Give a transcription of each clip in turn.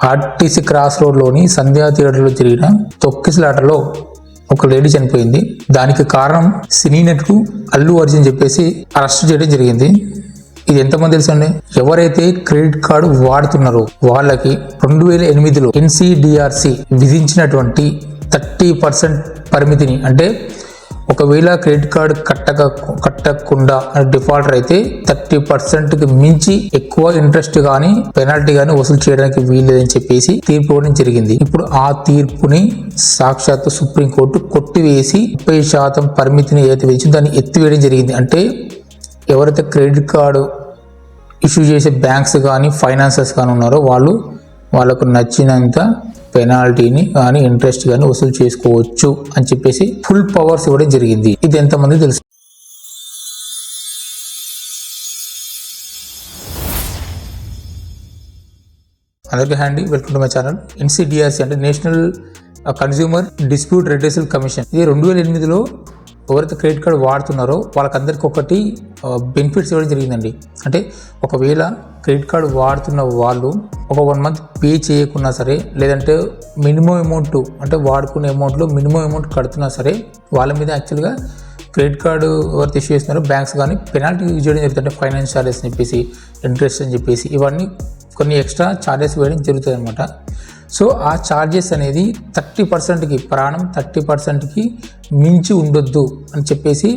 RTC cross రోడ్లోని సంధ్యా థియేటర్లో జరిగిన తొక్కిసలాటలో ఒక లేడీ చనిపోయింది. దానికి కారణం సినీ నటుడు అల్లు అర్జున్ చెప్పేసి అరెస్ట్ చేయడం జరిగింది. ఇది ఎంతమంది తెలుసు అండి? ఎవరైతే క్రెడిట్ కార్డు వాడుతున్నారో వాళ్ళకి 2008లో NCDRC విధించినటువంటి 30% పరిమితిని, అంటే ఒకవేళ క్రెడిట్ కార్డు కట్టకుండా డిఫాల్టర్ అయితే 30%కి మించి ఎక్కువ ఇంట్రెస్ట్ కానీ పెనాల్టీ కానీ వసూలు చేయడానికి వీల్లేదని చెప్పేసి తీర్పు ఇవ్వడం జరిగింది. ఇప్పుడు ఆ తీర్పుని సాక్షాత్తు సుప్రీంకోర్టు కొట్టివేసి 30% పరిమితిని ఏదైతే విధించిందో దాన్ని ఎత్తివేయడం జరిగింది. అంటే ఎవరైతే క్రెడిట్ కార్డు ఇష్యూ చేసే బ్యాంక్స్ కానీ ఫైనాన్సర్స్ కానీ ఉన్నారో వాళ్ళకు నచ్చినంత పెనాల్టీని కానీ ఇంట్రెస్ట్ కానీ వసూలు చేసుకోవచ్చు అని చెప్పేసి ఫుల్ పవర్స్ ఇవ్వడం జరిగింది. ఇది ఎంతమంది తెలుసు? అందరికీ హ్యాండీ, welcome to my channel. NCDRC అంటే national consumer dispute redressal commission. ఇది 2008లో ఎవరైతే క్రెడిట్ కార్డు వాడుతున్నారో వాళ్ళకందరికీ ఒకటి బెనిఫిట్స్ ఇవ్వడం జరిగిందండి. అంటే ఒకవేళ క్రెడిట్ కార్డు వాడుతున్న వాళ్ళు ఒక 1 మంత్ పే చేయకున్నా సరే, లేదంటే మినిమం అమౌంట్ అంటే వాడుకునే అమౌంట్లో మినిమం అమౌంట్ కడుతున్నా సరే వాళ్ళ మీద యాక్చువల్గా క్రెడిట్ కార్డు ఎవరైతే ఇష్యూ చేస్తున్నారో బ్యాంక్స్ కానీ పెనాల్టీ యూజ్ చేయడం జరుగుతుంది. అంటే ఫైనాన్స్ ఛార్జెస్ అని చెప్పేసి, ఇంట్రెస్ట్ అని చెప్పేసి ఇవన్నీ కొన్ని ఎక్స్ట్రా ఛార్జెస్ వేయడం జరుగుతుంది అనమాట. సో ఆ ఛార్జెస్ అనేది 30%కి ప్రాణం 30%కి మించి ఉండొద్దు అని చెప్పేసి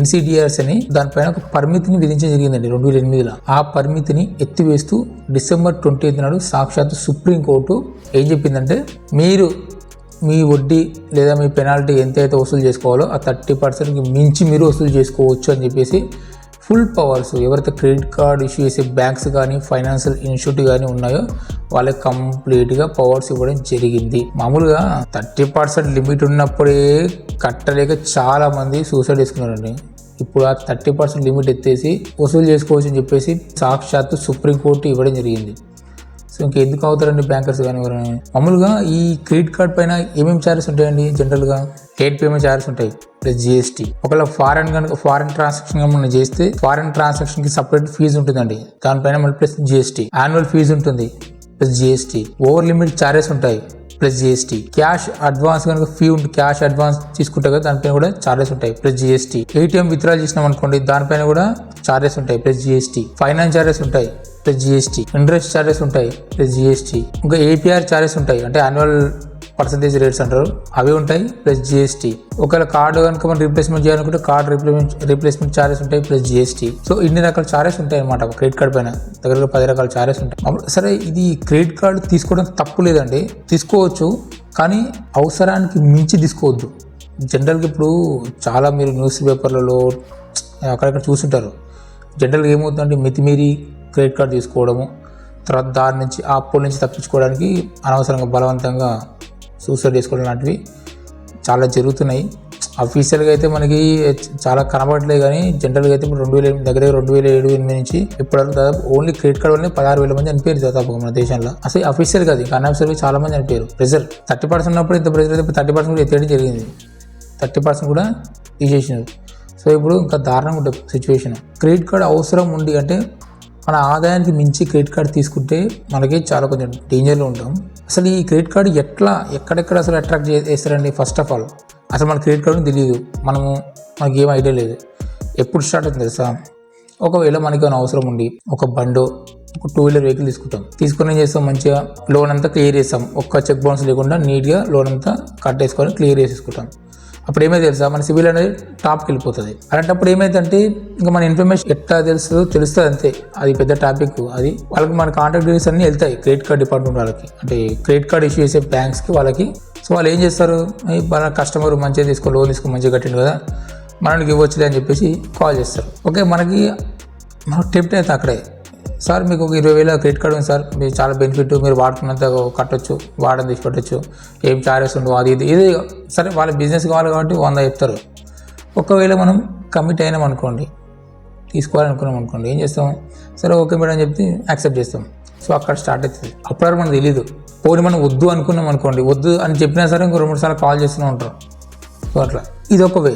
NCDRC అని దానిపైన ఒక పరిమితిని విధించడం జరిగిందండి 2008లో. ఆ పరిమితిని ఎత్తివేస్తూ December 20 నాడు సాక్షాత్తు సుప్రీంకోర్టు ఏం చెప్పిందంటే, మీరు మీ వడ్డీ లేదా మీ పెనాల్టీ ఎంతైతే వసూలు చేసుకోవాలో ఆ 30%కి మించి మీరు వసూలు చేసుకోవచ్చు అని చెప్పేసి ఫుల్ పవర్స్ ఎవరైతే క్రెడిట్ కార్డ్ ఇష్యూ చేసే బ్యాంక్స్ కానీ ఫైనాన్షియల్ ఇన్స్టిట్యూట్ కానీ ఉన్నాయో వాళ్ళకి కంప్లీట్గా పవర్స్ ఇవ్వడం జరిగింది. మామూలుగా 30% లిమిట్ ఉన్నప్పుడే కట్టలేక చాలా మంది సూసైడ్ చేసుకున్నారండి. ఇప్పుడు ఆ 30% లిమిట్ ఎత్తేసి వసూలు చేసుకోవచ్చు అని చెప్పేసి సాక్షాత్తు సుప్రీంకోర్టు ఇవ్వడం జరిగింది. సో ఇంకెందుకు అవుతారండి బ్యాంకర్స్ కానీ ఎవరైనా? మామూలుగా ఈ క్రెడిట్ కార్డ్ పైన ఏమేమి ఛార్జెస్ ఉంటాయండి? జనరల్గా లేట్ పేమెంట్ ఛార్జెస్ ఉంటాయి ప్లస్ GST. ఒకవేళ ఫారెన్ ట్రాన్సాక్షన్ మనం చేస్తే ఫారెన్ ట్రాన్సాక్షన్కి సపరేట్ ఫీజు ఉంటుందండి, దానిపైన మళ్ళీ ప్లస్ GST. యాన్యువల్ ఫీజు ఉంటుంది plus GST. Over limit charges ఉంటాయి ప్లస్ GST. క్యాష్ అడ్వాన్స్ కనుక ఫీ ఉంటుంది, క్యాష్ అడ్వాన్స్ తీసుకుంటే కదా దానిపైన కూడా ఛార్జెస్ ఉంటాయి ప్లస్ GST. ATM విత్డ్రా చేసినాం అనుకోండి దానిపైన కూడా ఛార్జెస్ ఉంటాయి ప్లస్ GST. ఫైనాన్స్ ఛార్జెస్ ఉంటాయి ప్లస్ GST. ఇంట్రెస్ట్ ఛార్జెస్ ఉంటాయి ప్లస్ GST. ఇంకా APR ఛార్జెస్ ఉంటాయి, అంటే యాన్యువల్ పర్సంటేజ్ రేట్స్ అంటారు, అవి ఉంటాయి ప్లస్ GST. ఒకవేళ కార్డు కనుక మనం రీప్లేస్మెంట్ చేయాలనుకుంటే కార్డు రీప్లేస్మెంట్ ఛార్జెస్ ఉంటాయి ప్లస్ GST. సో ఇన్ని రకాల ఛార్జెస్ ఉంటాయి అనమాట క్రెడిట్ కార్డ్ పైన. దగ్గర 10 రకాల ఛార్జెస్ ఉంటాయి. సరే, ఇది క్రెడిట్ కార్డు తీసుకోవడం తప్పు లేదండి, తీసుకోవచ్చు, కానీ అవసరానికి మించి తీసుకోవద్దు. జనరల్గా ఇప్పుడు చాలా మీరు న్యూస్ పేపర్లలో అక్కడక్కడ చూస్తుంటారు. జనరల్గా ఏమవుతుందంటే మితిమీరి క్రెడిట్ కార్డు తీసుకోవడము, తర్వాత దాని నుంచి ఆ అప్పుల నుంచి తప్పించుకోవడానికి అనవసరంగా బలవంతంగా సూసైడ్ చేసుకోవడం లాంటివి చాలా జరుగుతున్నాయి. అఫీషియల్గా అయితే మనకి చాలా కనబడట్లేదు, కానీ జనరల్గా అయితే ఇప్పుడు 2007-2008 నుంచి ఇప్పటివరకు దాదాపు ఓన్లీ క్రెడిట్ కార్డు వల్లనే 16,000 మంది చనిపోయారు దాదాపు మన దేశంలో. అసలు అఫీషియల్ కాదు, అన్అఫీషియల్గా చాలా మంది చనిపోయారు. ప్రెజర్ 30% ఉన్నప్పుడు ఇంత ప్రెజర్ అయితే 30% కూడా ఎత్తేయడం జరిగింది, 30% కూడా తీసేసినారు. సో ఇప్పుడు ఇంకా దారుణంగా ఉంటుంది సిచ్యువేషన్. క్రెడిట్ కార్డు అవసరం ఉంది అంటే మన ఆదాయానికి మించి క్రెడిట్ కార్డు తీసుకుంటే మనకి చాలా కొంచెం డేంజర్లో ఉంటాం. అసలు ఈ క్రెడిట్ కార్డు ఎక్కడెక్కడ అసలు అట్రాక్ట్ చేస్తారండి? ఫస్ట్ ఆఫ్ ఆల్ అసలు మన క్రెడిట్ కార్డు తెలియదు, మనకి ఏం ఐడియా లేదు. ఎప్పుడు స్టార్ట్ అవుతుంది తెలుసా? ఒకవేళ మనకి ఏమైనా అవసరం ఉండి ఒక బండో ఒక 2-వీలర్ వెహికల్ తీసుకొని ఏం చేస్తాం, మంచిగా లోన్ అంతా క్లియర్ చేస్తాం, ఒక్క చెక్ బౌన్స్ లేకుండా నీట్గా లోన్ అంతా కట్టేసుకొని క్లియర్ చేసేసుకుంటాం. అప్పుడు ఏమైతే తెలుసా, మన సివిల్ అనేది టాప్కి వెళ్ళిపోతుంది. అలాంటప్పుడు ఏమైందంటే ఇంకా మన ఇన్ఫర్మేషన్ ఎట్లా తెలుస్తుంది అంతే, అది పెద్ద టాపిక్. అది వాళ్ళకి మన కాంటాక్ట్ డీటెయిల్స్ అన్నీ వెళ్తాయి క్రెడిట్ కార్డ్ డిపార్ట్మెంట్ వాళ్ళకి, అంటే క్రెడిట్ కార్డ్ ఇష్యూ చేసే బ్యాంక్స్కి వాళ్ళకి. సో వాళ్ళు ఏం చేస్తారు, మన కస్టమర్ మంచిగా లోన్ తీసుకొని మంచిగా కట్టిండు కదా మనకి ఇవ్వచ్చులే అని చెప్పేసి కాల్ చేస్తారు. ఓకే, మనకు టెంప్ట్ అయితే అక్కడే, సార్ మీకు ఒక 20,000 క్రెడిట్ కార్డు ఉంది సార్, మీరు చాలా బెనిఫిట్, మీరు వాడుకున్నంత కట్టొచ్చు, వాడని తీసి పెట్టచ్చు, ఏం ఛార్జెస్ ఉండవు, అది ఇది సరే. వాళ్ళ బిజినెస్ కావాలి కాబట్టి 100 చెప్తారు. ఒకవేళ మనం కమిట్ అయినాం అనుకోండి, తీసుకోవాలనుకున్నాం అనుకోండి, ఏం చేస్తాం, సరే ఓకే మేడం అని చెప్తే యాక్సెప్ట్ చేస్తాం. సో అక్కడ స్టార్ట్ అవుతుంది. అప్పటివరకు మనకు తెలియదు. పోనీ మనం వద్దు అనుకున్నాం అనుకోండి, వద్దు అని చెప్పినా సరే ఇంకో 2-3 సార్లు కాల్ చేస్తూనే ఉంటారు. సో అట్లా ఇది ఒక వే.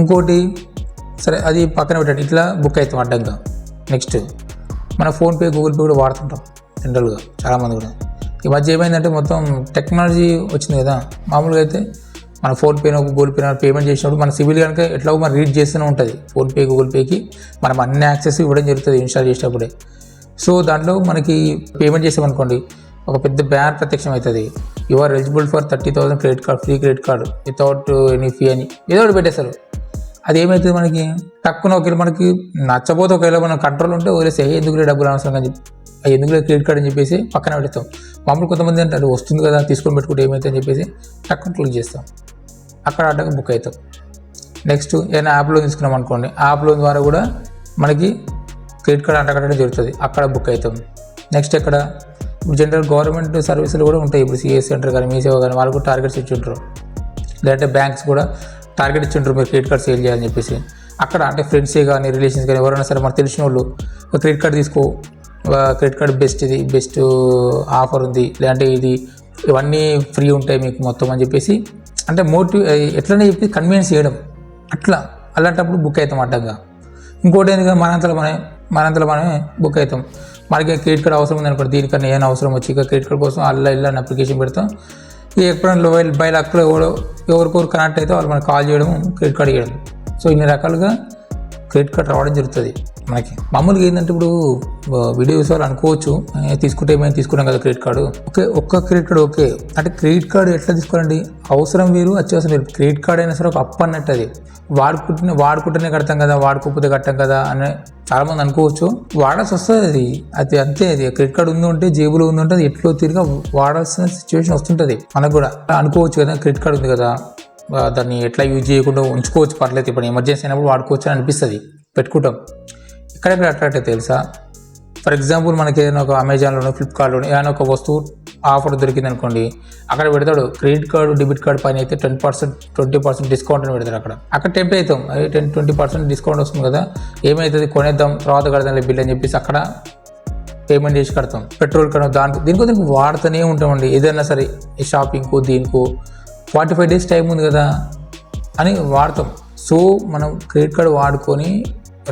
ఇంకోటి సరే అది పక్కన పెట్టండి, ఇట్లా బుక్ అవుతాం అడ్డంగా. నెక్స్ట్ మన ఫోన్పే, గూగుల్ పే కూడా వాడుతుంటాం జనరల్గా చాలామంది కూడా. ఈ మధ్య ఏమైందంటే మొత్తం టెక్నాలజీ వచ్చింది కదా. మామూలుగా అయితే మన ఫోన్పేనో గూగుల్ పేనో పేమెంట్ చేసినప్పుడు మన సివిల్ కనుక ఎట్లాగో మనం రీడ్ చేస్తూనే ఉంటుంది. ఫోన్పే గూగుల్ పేకి మనం అన్ని యాక్సెస్ ఇవ్వడం జరుగుతుంది ఇన్స్టాల్ చేసేటప్పుడే. సో దాంట్లో మనకి పేమెంట్ చేసామనుకోండి ఒక పెద్ద బ్యానర్ ప్రత్యక్షం అవుతుంది. You are eligible for 30,000 credit card, free credit card without any fee అని ఏదో ఒకటి పెట్టేస్తారు. అది ఏమవుతుంది మనకి తక్కువ ఒకవేళ మనకి నచ్చబోతే ఒకవేళ మనం కంట్రోల్ ఉంటే వదిలేస్తే ఎందుకులే డబ్బులు అవసరం అని చెప్పి ఎందుకులే క్రెడిట్ కార్డ్ అని చెప్పేసి పక్కన పెడతాం. మామూలు కొంతమంది అంటే అది వస్తుంది కదా తీసుకొని పెట్టుకుంటే ఏమైతే అని చెప్పేసి తక్కువ క్లిక్ చేస్తాం, అక్కడ అడ్డగా బుక్ అవుతాం. నెక్స్ట్ ఏదైనా యాప్ లోన్ తీసుకున్నాం అనుకోండి, యాప్ లోన్ ద్వారా కూడా మనకి క్రెడిట్ కార్డ్ అంటకట్టడం జరుగుతుంది, అక్కడ బుక్ అవుతాం. నెక్స్ట్ ఎక్కడ జనరల్ గవర్నమెంట్ సర్వీసులు కూడా ఉంటాయి. ఇప్పుడు సిఎస్ సెంటర్ కానీ మీ సేవ కానీ వాళ్ళు కూడా టార్గెట్స్ ఇచ్చింటారు. లేదంటే బ్యాంక్స్ కూడా టార్గెట్ ఇచ్చింటారు మీరు క్రెడిట్ కార్డ్ సేల్ చేయాలని చెప్పేసి. అక్కడ అంటే ఫ్రెండ్సే కానీ రిలేషన్స్ కానీ ఎవరైనా సరే మనకు తెలిసిన వాళ్ళు క్రెడిట్ కార్డ్ తీసుకో, క్రెడిట్ కార్డ్ బెస్ట్, ఇది బెస్ట్ ఆఫర్ ఉంది, లేదంటే ఇది ఇవన్నీ ఫ్రీ ఉంటాయి మీకు మొత్తం అని చెప్పేసి అంటే మోటివ్ ఎట్లనే చెప్పి కన్వీనియన్స్ చేయడం. అలాంటప్పుడు బుక్ అవుతాం అడ్డంగా. ఇంకోటి ఏంటి మనంతలో మనమే బుక్ అవుతాం. మనకి క్రెడిట్ కార్డ్ అవసరం ఉంది అనుకోండి, దీనికన్నా ఏమైనా అవసరం వచ్చి ఇక క్రెడిట్ కార్డ్ కోసం అల్లా అప్లికేషన్ పెడతాం. ఎప్పుడైనా బై లక్లో ఎవరికొరు కనెక్ట్ అయితే వాళ్ళు మనకు కాల్ చేయడం, క్రెడిట్ కార్డ్ ఇవ్వడం. సో ఇన్ని రకాలుగా క్రెడిట్ కార్డ్ రావడం జరుగుతుంది మనకి. మామూలుగా ఏంటంటే ఇప్పుడు వీడియో చూసే వాళ్ళు అనుకోవచ్చు తీసుకుంటే ఏమైనా తీసుకున్నాం కదా క్రెడిట్ కార్డు, ఒక్క క్రెడిట్ కార్డు ఓకే. అంటే క్రెడిట్ కార్డు ఎట్లా తీసుకోవాలండి, అవసరం వేరు అత్యవసరం వేరు. క్రెడిట్ కార్డ్ అయినా సరే ఒక అప్పు అన్నట్టు, అది వాడుకుంటేనే కడతాం కదా, వాడుకోకపోతే కట్టాం కదా అని చాలామంది అనుకోవచ్చు. వాడాల్సి వస్తుంది, అది అంతే. అది క్రెడిట్ కార్డు ఉందంటే జేబులో ఉందంటే అది ఎట్లో తిరిగా వాడాల్సిన సిచ్యువేషన్ వస్తుంటుంది మనకు కూడా. అనుకోవచ్చు కదా క్రెడిట్ కార్డు ఉంది కదా దాన్ని ఎట్లా యూజ్ చేయకుండా ఉంచుకోవచ్చు, పర్లేదు ఇప్పుడు ఎమర్జెన్సీ అయినప్పుడు వాడుకోవచ్చు అని అనిపిస్తుంది, పెట్టుకుంటాం. ఎక్కడెక్కడ అట్రాక్ట్ అయితే తెలుసా, ఫర్ ఎగ్జాంపుల్ మనకి ఏదైనా ఒక అమెజాన్లోనో ఫ్లిప్కార్ట్లోనో ఏదైనా ఒక వస్తువు ఆఫర్ దొరికింది అనుకోండి, అక్కడ పెడతాడు క్రెడిట్ కార్డు డెబిట్ కార్డు పైన అయితే 20% డిస్కౌంట్ అని పెడతాడు. అక్కడ టెంప్ట్ అవుతాం, అదే 20% డిస్కౌంట్ వస్తుంది కదా, ఏమవుతుంది కొనేద్దాం తర్వాత కడదాం బిల్ అని చెప్పేసి అక్కడ పేమెంట్ చేసి కడతాం. పెట్రోల్ కన్నా దీనికి వాడుతూనే ఉంటామండి. ఏదైనా సరే షాపింగ్కు దీనికో 45 days టైం ఉంది కదా అని వాడతాం. సో మనం క్రెడిట్ కార్డు వాడుకొని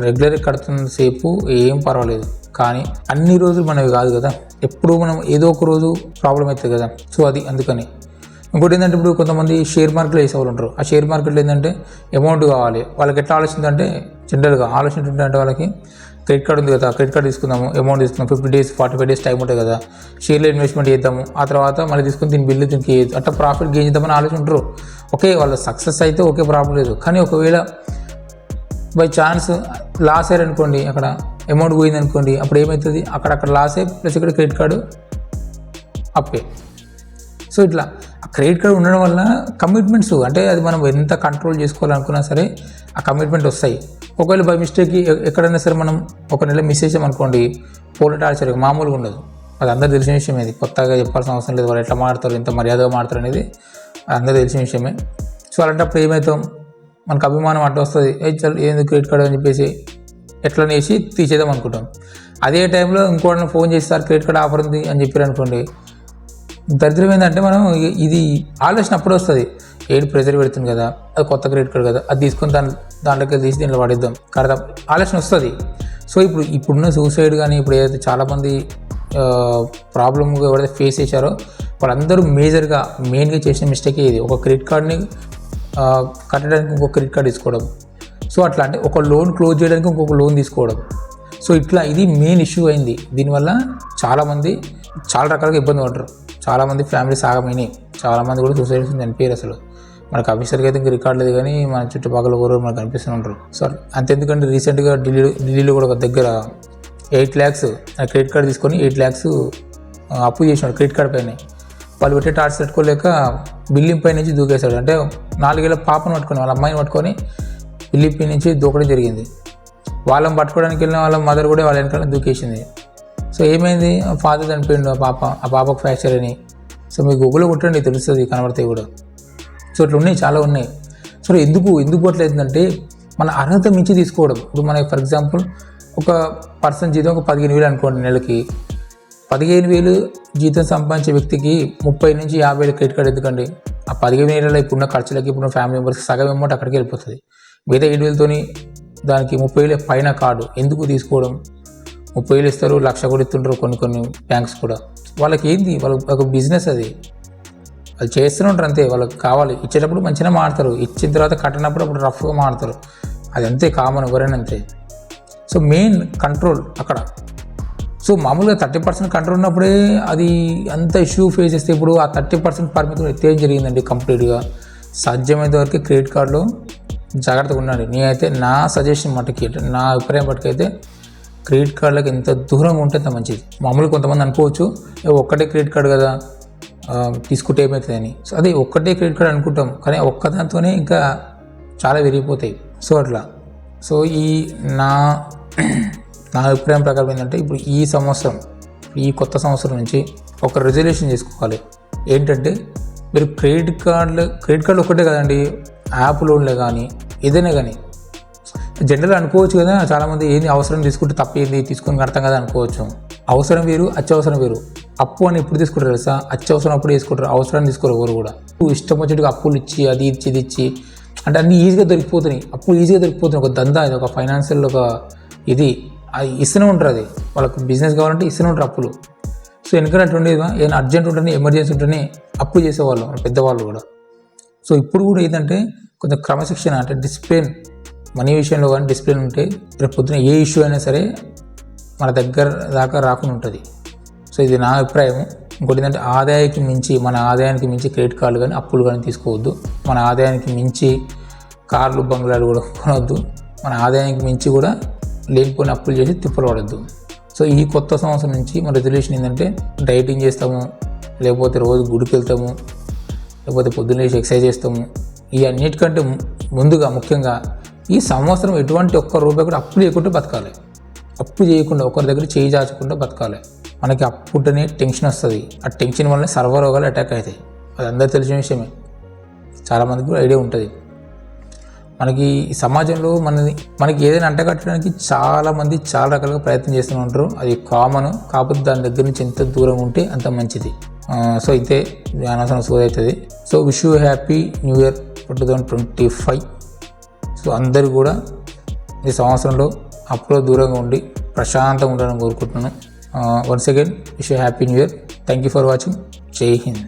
రెగ్యులర్గా కడుతున్న సేపు ఏం పర్వాలేదు, కానీ అన్ని రోజులు మనవి కాదు కదా, ఎప్పుడు మనం ఏదో ఒక రోజు ప్రాబ్లం అవుతుంది కదా. సో అది అందుకని. ఇంకోటి ఏంటంటే ఇప్పుడు కొంతమంది షేర్ మార్కెట్లో వేసేవాళ్ళు ఉంటారు. ఆ షేర్ మార్కెట్లో ఏంటంటే అమౌంట్ కావాలి, వాళ్ళకి ఎట్లా ఆలోచిందంటే జనరల్గా ఆలోచించుంటే వాళ్ళకి క్రెడిట్ కార్డు ఉంది కదా, క్రెడిట్ కార్డు తీసుకుందాము, అమౌంట్ తీసుకుందాం, 50 days 45 days టైం ఉంటుంది కదా, షేర్లో ఇన్వెస్ట్మెంట్ చేద్దాము, ఆ తర్వాత మళ్ళీ తీసుకుని దీని బిల్లు దీనికి అట్లా ప్రాఫిట్ గెయిన్ చేద్దామని ఆలోచింటారు. ఓకే వాళ్ళ సక్సెస్ అయితే ఓకే ప్రాబ్లం లేదు, కానీ ఒకవేళ బై ఛాన్స్ లాస్ అయ్యారు అనుకోండి, అక్కడ అమౌంట్ పోయింది అనుకోండి, అప్పుడు ఏమవుతుంది అక్కడ లాస్ అయ్యి ప్లస్ ఇక్కడ క్రెడిట్ కార్డు అప్పే. సో ఇట్లా క్రెడిట్ కార్డు ఉండడం వల్ల కమిట్మెంట్స్ అంటే అది మనం ఎంత కంట్రోల్ చేసుకోవాలనుకున్నా సరే ఆ కమిట్మెంట్ వస్తాయి. ఒకవేళ బై మిస్టేక్ ఎక్కడైనా సరే మనం ఒక నెల మిస్ చేసామనుకోండి, పోలీ టార్చర్ మామూలుగా ఉండదు. అది అందరూ తెలిసిన విషయం, ఇది కొత్తగా చెప్పాల్సిన అవసరం లేదు. వాళ్ళు ఎట్లా మాడతారు, ఎంత మర్యాదగా మాడతారు అనేది అందరూ తెలిసిన విషయమే. సో అలాంటప్పుడు ఏమవుతాం, మనకు అభిమానం అడ్డు వస్తుంది, ఏంది క్రెడిట్ కార్డు అని చెప్పేసి ఎట్లా వేసి తీసేద్దాం అనుకుంటాం. అదే టైంలో ఇంకోటి ఫోన్ చేస్తారు క్రెడిట్ కార్డు ఆఫర్ ఉంది అని చెప్పారు అనుకోండి, దరిద్రం ఏంటంటే మనం ఇది ఆలోచన అప్పుడు వస్తుంది, ఏడు ప్రెజర్ పెడుతుంది కదా, అది కొత్త క్రెడిట్ కార్డు కదా, అది తీసుకొని దాంట్లోకి తీసి దీంట్లో పడేద్దాం కదా ఆలోచన వస్తుంది. సో ఇప్పుడున్న సూసైడ్ కానీ ఇప్పుడు ఏదైతే చాలామంది ప్రాబ్లమ్గా ఎవరైతే ఫేస్ చేశారో వాళ్ళందరూ మెయిన్గా చేసిన మిస్టేకే ఇది. ఒక క్రెడిట్ కార్డ్ని కట్టడానికి ఇంకొక క్రెడిట్ కార్డు తీసుకోవడం. సో అట్లా అంటే ఒక లోన్ క్లోజ్ చేయడానికి ఇంకొక లోన్ తీసుకోవడం. సో ఇట్లా ఇది మెయిన్ ఇష్యూ అయింది. దీనివల్ల చాలామంది చాలా రకాలుగా ఇబ్బంది పడ్డారు. చాలామంది ఫ్యామిలీస్ ఆగమైనాయి, చాలామంది కూడా సూసైడ్స్ చనిపోయారు. అసలు మనకు ఆఫీసర్కి అయితే ఇంకా రికార్డు లేదు, కానీ మన చుట్టుపక్కల ఊరు మనకు కనిపిస్తూ ఉంటారు. సో అంతెందుకంటే రీసెంట్గా ఢిల్లీలో కూడా ఒక దగ్గర 8 lakhs క్రెడిట్ కార్డు తీసుకొని 8 lakhs అప్పు చేసినాడు క్రెడిట్ కార్డు పైన. వాళ్ళు పెట్టే టార్చ్ పెట్టుకోలేక బిల్డింగ్ పై నుంచి దూకేశాడు. అంటే 4 ఏళ్ళ పాపను పట్టుకొని వాళ్ళ అమ్మాయిని పట్టుకొని బిల్డింగ్ పై నుంచి దూకడం జరిగింది. వాళ్ళని పట్టుకోవడానికి వెళ్ళిన వాళ్ళ మదర్ కూడా వాళ్ళ వెనకాల దూకేసింది. సో ఏమైంది, ఫాదర్ చనిపోయిండు, ఆ పాపకు ఫ్రాక్చర్ అని. సో మీరు గూగుల్లో కొట్టండి తెలుస్తుంది, కనబడతాయి కూడా. సో ఇట్లా ఉన్నాయి, చాలా ఉన్నాయి. సో ఎందుకు అట్లా అవుతుందంటే మన అర్హత మించి తీసుకోవడం. ఇప్పుడు మనకి ఫర్ ఎగ్జాంపుల్ ఒక పర్సన్ జీతం ఒక 15,000 అనుకోండి, నెలకి 15,000 జీతం సంపాదించే వ్యక్తికి 30 నుంచి 50,000 క్రెడిట్ కార్డు ఎందుకండి? ఆ 15,000 ఇప్పుడున్న ఖర్చులకి ఇప్పుడున్న ఫ్యామిలీ మెంబర్స్కి సగం అమౌంట్ అక్కడికి వెళ్ళిపోతుంది. మిగతా 7,000తోని దానికి 30,000 పైన కార్డు ఎందుకు తీసుకోవడం? 30,000 ఇస్తారు, 1,00,000 కూడా ఇస్తుంటారు కొన్ని బ్యాంక్స్ కూడా. వాళ్ళకి ఏంది, వాళ్ళకి ఒక బిజినెస్ అది, వాళ్ళు చేస్తూనే ఉంటారు అంతే. వాళ్ళకి కావాలి, ఇచ్చేటప్పుడు మంచిగా మాడతారు, ఇచ్చిన తర్వాత కట్టినప్పుడు అప్పుడు రఫ్గా మాడతారు, అది అంతే కామన్, ఎవరైనా అంతే. సో మెయిన్ కంట్రోల్ అక్కడ. సో మామూలుగా 30% కంట్రోల్ ఉన్నప్పుడే అది అంత ఇష్యూ ఫేస్ చేస్తే, ఇప్పుడు ఆ 30% పరిమితులు ఎత్తేం జరిగిందండి కంప్లీట్గా. సాధ్యమైనంత వరకు క్రెడిట్ కార్డులో జాగ్రత్తగా ఉండండి. నేనైతే నా సజెషన్ మట్టుకి, నా అభిప్రాయం మట్టుకైతే క్రెడిట్ కార్డులకు ఎంత దూరంగా ఉంటే అంత మంచిది. మామూలుగా కొంతమంది అనుకోవచ్చు ఒక్కటే క్రెడిట్ కార్డు కదా తీసుకుంటే ఏమవుతుందని. సో అదే ఒక్కటే క్రెడిట్ కార్డు అనుకుంటాం, కానీ ఒక్కదాంతోనే ఇంకా చాలా విరిగిపోతాయి. సో అట్లా. సో ఈ నా అభిప్రాయం ప్రకారం ఏంటంటే, ఇప్పుడు ఈ కొత్త సంవత్సరం నుంచి ఒక రెజల్యూషన్ చేసుకోవాలి. ఏంటంటే మీరు క్రెడిట్ కార్డులు ఒక్కటే కదండి, యాప్ లోన్లే కానీ ఏదైనా కానీ జనరల్గా అనుకోవచ్చు కదా చాలామంది, ఏంది అవసరం తీసుకుంటే తప్పేంది, తీసుకొని కడతాం కదా అనుకోవచ్చు. అవసరం వేరు, అత్యవసరం వేరు. అప్పు అని ఎప్పుడు తీసుకుంటారు తెలుసా? అత్యవసరం అప్పుడు తీసుకుంటారు, అవసరాన్ని తీసుకోరు ఎవరు కూడా. ఇష్టం వచ్చినట్టుగా అప్పులు ఇచ్చి అది ఇచ్చి ఇది ఇచ్చి అంటే అన్నీ ఈజీగా దొరికిపోతున్నాయి, అప్పులు ఈజీగా దొరికిపోతున్నాయి. ఒక దందా, ఇది ఒక ఫైనాన్షియల్ ఒక ఇది, అది ఇస్తూనే ఉంటారు. అది వాళ్ళకు బిజినెస్ కావాలంటే ఇస్తూనే ఉంటారు అప్పులు. సో ఎందుకంటే అటువంటి ఏదైనా అర్జెంట్ ఉంటేనే, ఎమర్జెన్సీ ఉంటేనే అప్పు చేసేవాళ్ళు పెద్దవాళ్ళు కూడా. సో ఇప్పుడు కూడా ఏంటంటే కొంచెం క్రమశిక్షణ, అంటే డిసిప్లిన్, మనీ విషయంలో కానీ డిసిప్లిన్ ఉంటే రేపు పొద్దున ఏ ఇష్యూ అయినా సరే మన దగ్గర దాకా రాకుండా ఉంటుంది. సో ఇది నా అభిప్రాయం. ఇంకోటి ఏంటంటే మన ఆదాయానికి మించి క్రెడిట్ కార్డులు కానీ అప్పులు కానీ తీసుకోవద్దు. మన ఆదాయానికి మించి కార్లు బంగ్లాలు కూడా కొనవద్దు. మన ఆదాయానికి మించి కూడా లేనిపోయిన అప్పులు చేసి తిప్పలు పడద్దు. సో ఈ కొత్త సంవత్సరం నుంచి మన రెజల్యూషన్ ఏంటంటే, డైటింగ్ చేస్తాము, లేకపోతే రోజు గుడికి వెళ్తాము, లేకపోతే పొద్దున్న లేచి ఎక్సర్సైజ్ చేస్తాము. ఈ అన్నిటికంటే ముందుగా ముఖ్యంగా ఈ సంవత్సరం ఎటువంటి ఒక్క రూపాయి కూడా అప్పు చేయకుండా బతకాలి. అప్పు చేయకుండా, ఒకరి దగ్గర చేయి చాచకుండా బతకాలి. మనకి అప్పు ఉంటేనే టెన్షన్ వస్తుంది, ఆ టెన్షన్ వల్లనే సర్వరోగాలు అటాక్ అవుతాయి. అది అందరూ తెలిసిన విషయమే, చాలామందికి కూడా ఐడియా ఉంటుంది. మనకి ఈ సమాజంలో మనకి ఏదైనా అంటగట్టడానికి చాలామంది చాలా రకాలుగా ప్రయత్నం చేస్తూ ఉంటారు, అది కామన్. కాకపోతే దాని దగ్గర నుంచి ఎంత దూరం ఉంటే అంత మంచిది. సో అయితే అనవసరం సోది అవుతుంది. So wish you happy new year 2025. So అందరూ కూడా ఈ సంవత్సరంలో అప్పులో దూరంగా ఉండి ప్రశాంతంగా ఉండాలని కోరుకుంటున్నాను. Once again wish you happy new year. Thank you for watching. జై హింద్.